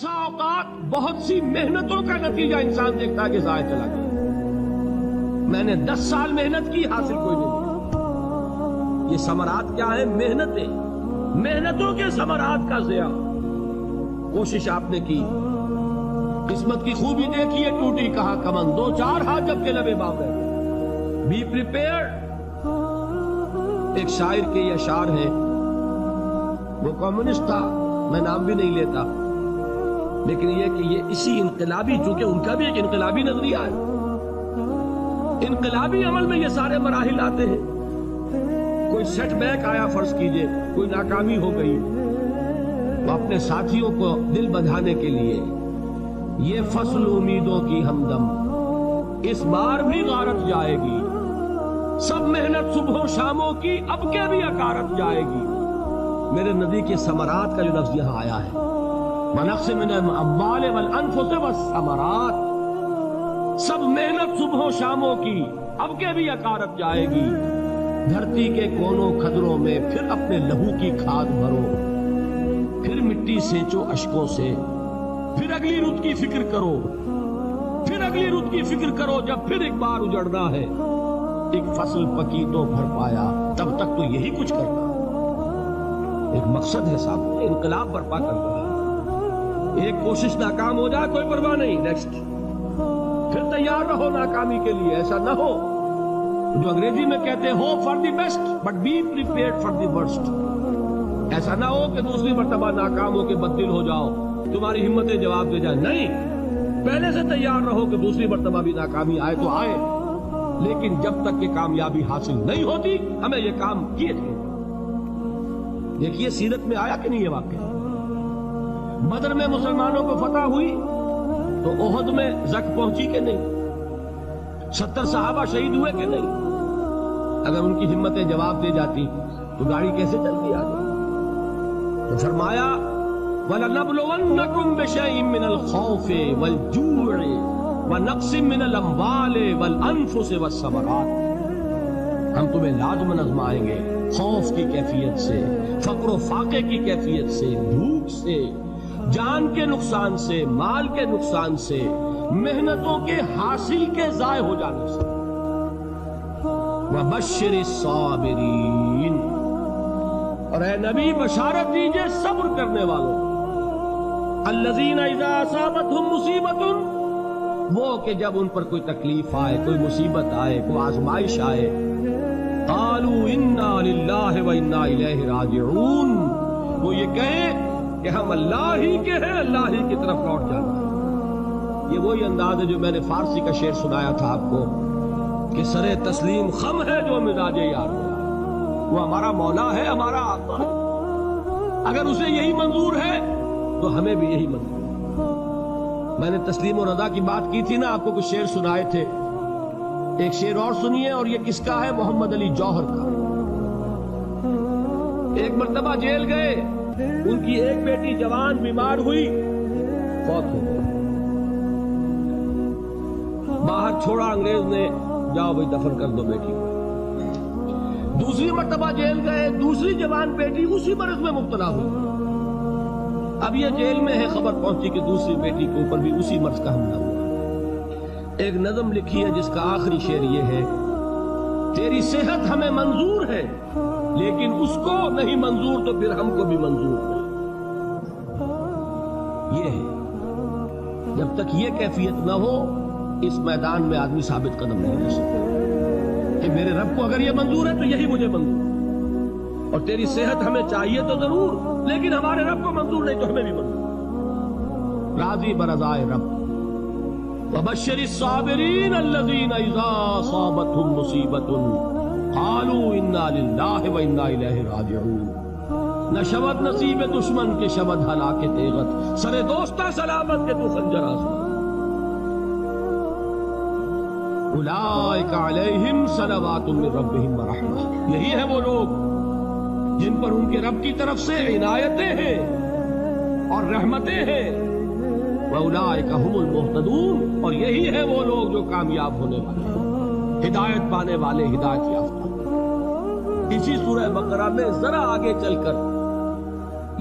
بسا اوقات بہت سی محنتوں کا نتیجہ انسان دیکھتا ہے کہ ضائع چلا گیا، میں نے 10 سال محنت کی، حاصل کوئی نہیں۔ یہ ثمرات کیا ہیں؟ محنتوں کے ثمرات کا ضیاع۔ کوشش آپ نے کی، قسمت کی خوبی دیکھیے، ٹوٹی کہاں کمن، 2-4 ہاتھ جب کے لبے باب ہے۔ Be prepared. ایک شاعر کے یہ اشعار ہیں، وہ کمیونسٹ تھا، میں نام بھی نہیں لیتا، لیکن یہ کہ یہ اسی انقلابی، چونکہ ان کا بھی ایک انقلابی نظریہ ہے، انقلابی عمل میں یہ سارے مراحل آتے ہیں۔ کوئی سیٹ بیک آیا، فرض کیجئے کوئی ناکامی ہو گئی، تو اپنے ساتھیوں کو دل بندھانے کے لیے یہ فصل امیدوں کی ہمدم اس بار بھی غارت جائے گی، سب محنت صبح و شاموں کی اب کے بھی اکارت جائے گی۔ میرے نبی کے ثمرات کا جو لفظ یہاں آیا ہے، وَنَقْصٍ مِّنَ الْأَمْوَالِ وَالْأَنفُسِ وَالثَّمَرَاتِ، سب محنت صبح و شاموں کی اب کے بھی اکارت جائے گی۔ دھرتی کے کونوں کھدروں میں پھر اپنے لہو کی کھاد بھرو، پھر مٹی سینچو اشکوں سے، پھر اگلی رت کی فکر کرو، پھر اگلی رت کی فکر کرو، جب پھر ایک بار اجڑنا ہے۔ ایک فصل پکی تو بھر پایا، تب تک تو یہی کچھ کرنا، ایک مقصد ہے صاحب، انقلاب برپا کرنا ہے۔ ایک کوشش ناکام ہو جائے کوئی پرواہ نہیں، نیکسٹ، پھر تیار رہو ناکامی کے لیے۔ ایسا نہ ہو جو انگریزی میں کہتے ہیں hope for the best but be prepared for the worst. ایسا نہ ہو کہ دوسری مرتبہ ناکام ہو کے بددل ہو جاؤ، تمہاری ہمتیں جواب دے جائیں، نہیں، پہلے سے تیار رہو کہ دوسری مرتبہ بھی ناکامی آئے تو آئے، لیکن جب تک کہ کامیابی حاصل نہیں ہوتی ہمیں یہ کام کیے تھے۔ دیکھیے سیرت میں آیا کہ نہیں یہ واقعہ؟ بدر میں مسلمانوں کو فتح ہوئی تو احد میں زخ پہنچی کہ نہیں؟ 70 صحابہ شہید ہوئے کہ نہیں؟ اگر ان کی ہمتیں جواب دے جاتی تو گاڑی کیسے چلتی آگے؟ تو فرمایا وَلَنَبْلُوَنَّكُمْ بِشَيْءٍ مِّنَ الْخَوْفِ وَالْجُوعِ وَنَقْصٍ مِّنَ الْأَمْوَالِ وَالْأَنفُسِ وَالثَّمَرَاتِ، ہم تمہیں لازماً آزمائیں گے، خوف کی کیفیت سے، فقر و فاقے کی کیفیت سے، بھوک سے، جان کے نقصان سے، مال کے نقصان سے، محنتوں کے حاصل کے ضائع ہو جانے سے۔ وَبَشِّرِ الصَّابِرِينَ، اور اے نبی بشارت دیجئے صبر کرنے والوں، الَّذِينَ إِذَا أَصَابَتْهُمْ مُصِيبَةٌ، وہ کہ جب ان پر کوئی تکلیف آئے، کوئی مصیبت آئے، کوئی آزمائش آئے، قالوا انا للہ وانا الیہ راجعون، وہ یہ کہیں کہ ہم اللہ ہی کے ہیں، اللہ ہی کی طرف لوٹ جانا ہے۔ یہ وہی انداز ہے جو میں نے فارسی کا شعر سنایا تھا آپ کو کہ سرے تسلیم خم ہے جو مزاج یار ہے، وہ ہمارا مولا ہے، ہمارا آقا ہے، اگر اسے یہی منظور ہے تو ہمیں بھی یہی منظور ہے۔ میں نے تسلیم و رضا کی بات کی تھی نا، آپ کو کچھ شعر سنائے تھے، ایک شعر اور سنیے، اور یہ کس کا ہے؟ محمد علی جوہر کا۔ ایک مرتبہ جیل گئے، ان کی ایک بیٹی جوان بیمار ہوئی، فوت ہو گئی، باہر چھوڑا انگریز نے، جاؤ بھائی دفن کر دو بیٹی کو۔ دوسری مرتبہ جیل گئے، دوسری جوان بیٹی اسی مرض میں مبتلا ہوئی، اب یہ جیل میں ہے، خبر پہنچی کہ دوسری بیٹی کے اوپر بھی اسی مرض کا حملہ ہوا۔ ایک نظم لکھی ہے جس کا آخری شعر یہ ہے، تیری صحت ہمیں منظور ہے لیکن اس کو نہیں منظور تو پھر ہم کو بھی منظور نہیں۔ یہ ہے، جب تک یہ کیفیت نہ ہو اس میدان میں آدمی ثابت قدم نہیں رہ سکتا کہ میرے رب کو اگر یہ منظور ہے تو یہی مجھے منظور ہے، اور تیری صحت ہمیں چاہیے تو ضرور، لیکن ہمارے رب کو منظور نہیں تو ہمیں بھی منظور۔ راضی برضائے رب۔ وَبَشِّرِ الصَّابِرِينَ الَّذِينَ إِذَا أَصَابَتْهُمْ مُصِيبَةٌ قَالُوا إِنَّا لِلَّهِ وَإِنَّا إِلَيْهِ رَاجِعُونَ، نہ شود نصیب دشمن کے شود ہلاک تیغت، سر دوستہ سلامت کے تو خنجر آزما۔ أُولَئِكَ عَلَيْهِمْ صَلَوَاتٌ مِّن رَّبِّهِمْ وَرَحْمَةٌ، یہی ہے وہ لوگ جن پر ان کے رب کی طرف سے عنایتیں ہیں اور رحمتیں ہیں۔ وَأُولَئِكَ هُمُ الْمُهْتَدُونَ، اور یہی ہے وہ لوگ جو کامیاب ہونے والے ہیں، ہدایت پانے والے، ہدایت یافتہ۔ اسی سورہ بقرہ میں ذرا آگے چل کر،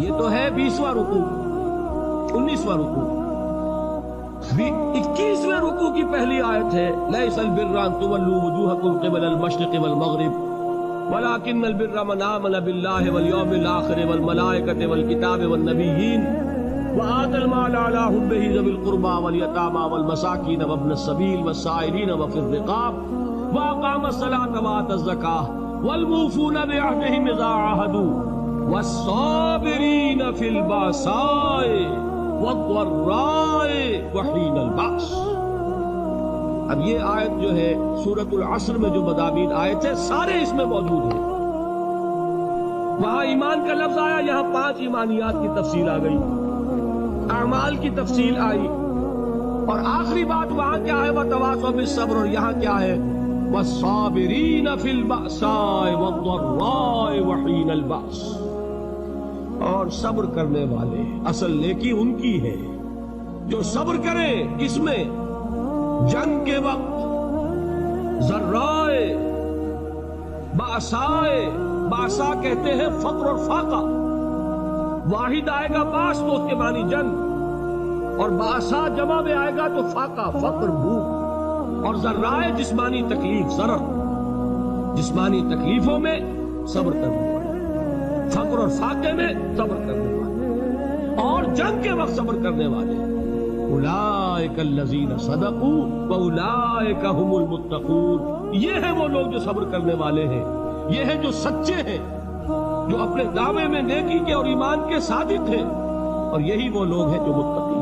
یہ تو ہے 20واں رکوع، 19واں رکوع 21ویں رکوع کی پہلی آیت ہے لیس البر ان تولوا وجوہکم قبل المشرق والمغرب ولكن البر من آمن بالله واليوم الآخر والملائكة والكتاب والنبيين وآتى المال على حبه ذوي القربى واليتامى والمساكين وابن السبيل والسائلين وفي الرقاب وأقام الصلاة وآتى الزكاة والموفون بعهدهم إذا عاهدوا والصابرين في البأساء والضراء وحين البأس. اب یہ آیت جو ہے سورۃ العصر میں جو مضامین آیت ہے سارے اس میں موجود ہیں. وہاں ایمان کا لفظ آیا, یہاں 5 ایمانیات کی تفصیل آ گئی, اعمال کی تفصیل آئی, اور آخری بات وہاں کیا ہے وتواصوا بالصبر, اور یہاں کیا ہے والصابرین فی البأساء والضراء وحین البأس. اور صبر کرنے والے, اصل نیکی ان کی ہے جو صبر کریں. کس میں؟ جنگ کے وقت, ذرائے, باسائے, باسا کہتے ہیں فقر اور فاقہ. واحد آئے گا باس تو اس کے معنی جنگ, اور باسا جمع میں آئے گا تو فاقہ, فقر, بھوک. اور ذرائے جسمانی تکلیف, ضرر, جسمانی تکلیفوں میں صبر کرنے والے, فقر اور فاقے میں صبر کرنے والے, اور جنگ کے وقت صبر کرنے والے. اولئک الذین صدقوا واولئک هم المتقون. یہ ہیں وہ لوگ جو صبر کرنے والے ہیں, یہ ہیں جو سچے ہیں, جو اپنے دعوے میں نیکی کے اور ایمان کے صادق ہیں, اور یہی وہ لوگ ہیں جو متقی.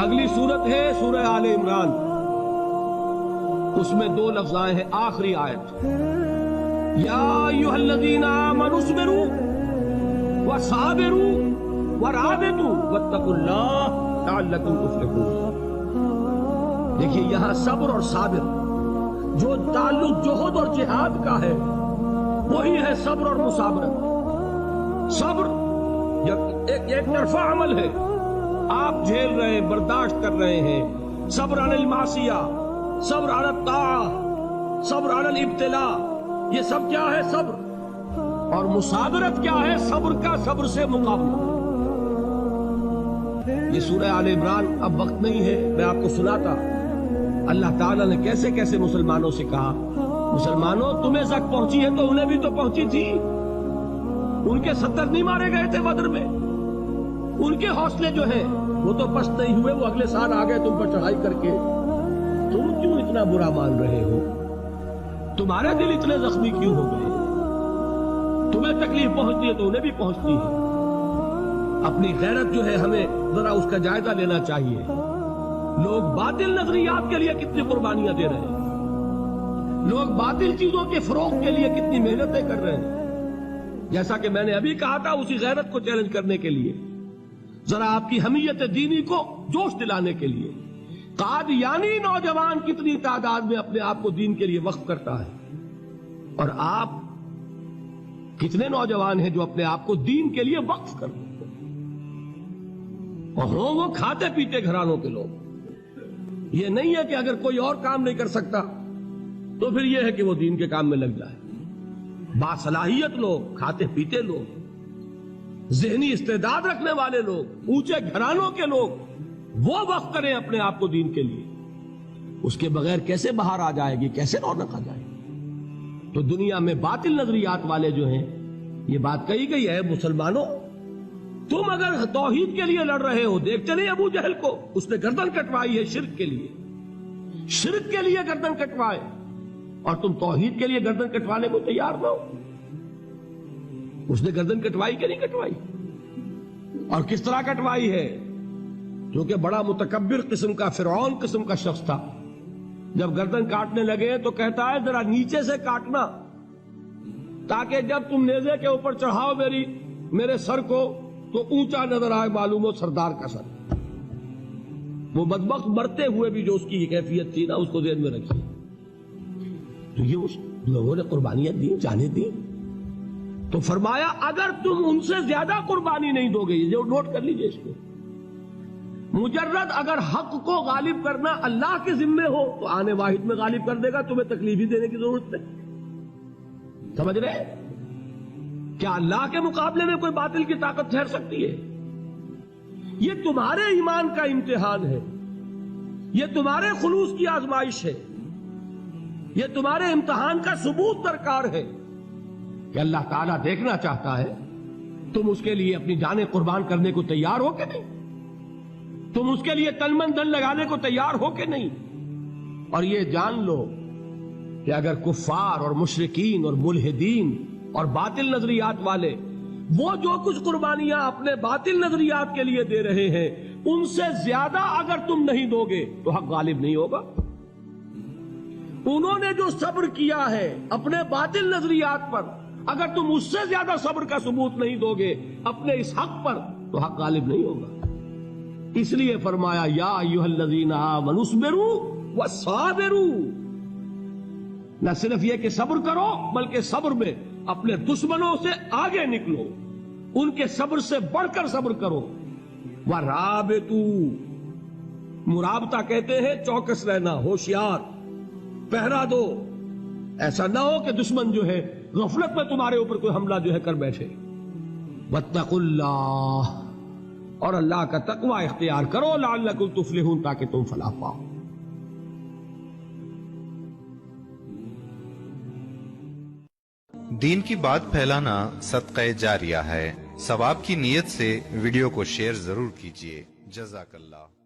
اگلی سورت ہے سورہ آل عمران, اس میں 2 لفظ آئے ہیں آخری آیت, یا ایھا الذین آمنوا اصبروا وصابروا ورابطوا واتقوا اللہ لعلکم تفلحون. دیکھیے یہاں صبر اور صابر جو تعلق جہد اور جہاد کا ہے وہی ہے صبر اور مصابرت. صبر ایک طرفہ عمل ہے, آپ جھیل رہے ہیں, برداشت کر رہے ہیں. صبر علی المعصیہ, صبر علی الطاعہ, صبر علی الابتلاء, یہ سب کیا ہے صبر. اور مصابرت کیا ہے؟ صبر کا صبر سے مقابلہ. یہ سورہ آل عمران اب وقت نہیں ہے, میں آپ کو سناتا اللہ تعالیٰ نے کیسے کیسے مسلمانوں سے کہا, مسلمانوں تمہیں زک پہنچی ہے تو انہیں بھی تو پہنچی تھی. ان کے 70 نہیں مارے گئے تھے بدر میں, ان کے حوصلے جو ہیں وہ تو پست نہیں ہوئے, وہ اگلے سال آ گئے تم پر چڑھائی کر کے. تم کیوں اتنا برا مان رہے ہو؟ تمہارے دل اتنے زخمی کیوں ہو گئے؟ تمہیں تکلیف پہنچتی ہے تو انہیں بھی پہنچتی ہے. اپنی غیرت جو ہے ہمیں ذرا اس کا جائزہ لینا چاہیے. لوگ باطل نظریات کے لیے کتنی قربانیاں دے رہے ہیں, لوگ باطل چیزوں کے فروغ کے لیے کتنی محنتیں کر رہے ہیں. جیسا کہ میں نے ابھی کہا تھا, اسی غیرت کو چیلنج کرنے کے لیے, ذرا آپ کی حمیت دینی کو جوش دلانے کے لیے, قادیانی نوجوان کتنی تعداد میں اپنے آپ کو دین کے لیے وقف کرتا ہے, اور آپ کتنے نوجوان ہیں جو اپنے آپ کو دین کے لیے وقف کرتے ہیں, اور ہوں وہ کھاتے پیتے گھرانوں کے لوگ. یہ نہیں ہے کہ اگر کوئی اور کام نہیں کر سکتا تو پھر یہ ہے کہ وہ دین کے کام میں لگ جائے. باصلاحیت لوگ, کھاتے پیتے لوگ, ذہنی استعداد رکھنے والے لوگ, اونچے گھرانوں کے لوگ, وہ وقف کریں اپنے آپ کو دین کے لیے. اس کے بغیر کیسے باہر آ جائے گی, کیسے رونق آ جائے گی؟ تو دنیا میں باطل نظریات والے جو ہیں, یہ بات کہی گئی ہے, مسلمانوں تم اگر توحید کے لیے لڑ رہے ہو, دیکھتے نہیں ابو جہل کو, اس نے گردن کٹوائی ہے شرک کے لیے, شرک کے لیے گردن کٹوائے, اور تم توحید کے لیے گردن کٹوانے کو تیار نہ ہو. اس نے گردن کٹوائی کہ نہیں کٹوائی, اور کس طرح کٹوائی ہے؟ کیونکہ بڑا متکبر قسم کا, فرعون قسم کا شخص تھا. جب گردن کاٹنے لگے تو کہتا ہے ذرا نیچے سے کاٹنا, تاکہ جب تم نیزے کے اوپر چڑھاؤ میرے سر کو تو اونچا نظر آئے, معلوم ہو سردار کا سر. وہ بدبخت مرتے ہوئے بھی جو اس کی کیفیت تھی نا, اس کو ذہن میں رکھیے. تو یہ اس لوگوں نے قربانیاں دی, جانے دی. تو فرمایا اگر تم ان سے زیادہ قربانی نہیں دو گے, یہ نوٹ کر لیجئے اس کو, مجرد اگر حق کو غالب کرنا اللہ کے ذمے ہو تو آنے واحد میں غالب کر دے گا, تمہیں تکلیف ہی دینے کی ضرورت نہیں. سمجھ رہے؟ کیا اللہ کے مقابلے میں کوئی باطل کی طاقت ٹھہر سکتی ہے؟ یہ تمہارے ایمان کا امتحان ہے، یہ تمہارے خلوص کی آزمائش ہے، یہ تمہارے امتحان کا ثبوت درکار ہے کہ اللہ تعالیٰ دیکھنا چاہتا ہے تم اس کے لیے اپنی جانیں قربان کرنے کو تیار ہو کہ نہیں، تم اس کے لیے تن من دھن لگانے کو تیار ہو کہ نہیں۔ اور یہ جان لو کہ اگر کفار اور مشرکین اور ملحدین اور باطل نظریات والے وہ جو کچھ قربانیاں اپنے باطل نظریات کے لیے دے رہے ہیں ان سے زیادہ اگر تم نہیں دو گے تو حق غالب نہیں ہوگا۔ انہوں نے جو صبر کیا ہے اپنے باطل نظریات پر، اگر تم اس سے زیادہ صبر کا ثبوت نہیں دو گے اپنے اس حق پر تو حق غالب نہیں ہوگا۔ اس لیے فرمایا یا ایھا الذین آمنوا اصبروا وصابروا، نہ صرف یہ کہ صبر کرو بلکہ صبر میں اپنے دشمنوں سے آگے نکلو، ان کے صبر سے بڑھ کر صبر کرو۔ وَرَابِطُوا، مرابطہ کہتے ہیں چوکس رہنا، ہوشیار، پہرا دو، ایسا نہ ہو کہ دشمن جو ہے غفلت میں تمہارے اوپر کوئی حملہ جو ہے کر بیٹھے۔ وَاتَّقُوا اللَّهَ، اور اللہ کا تقوی اختیار کرو، لعلکم تفلحون، تاکہ تم فلاح پاؤ۔ دین کی بات پھیلانا صدقہ جاریہ ہے، ثواب کی نیت سے ویڈیو کو شیئر ضرور کیجیے۔ جزاک اللہ۔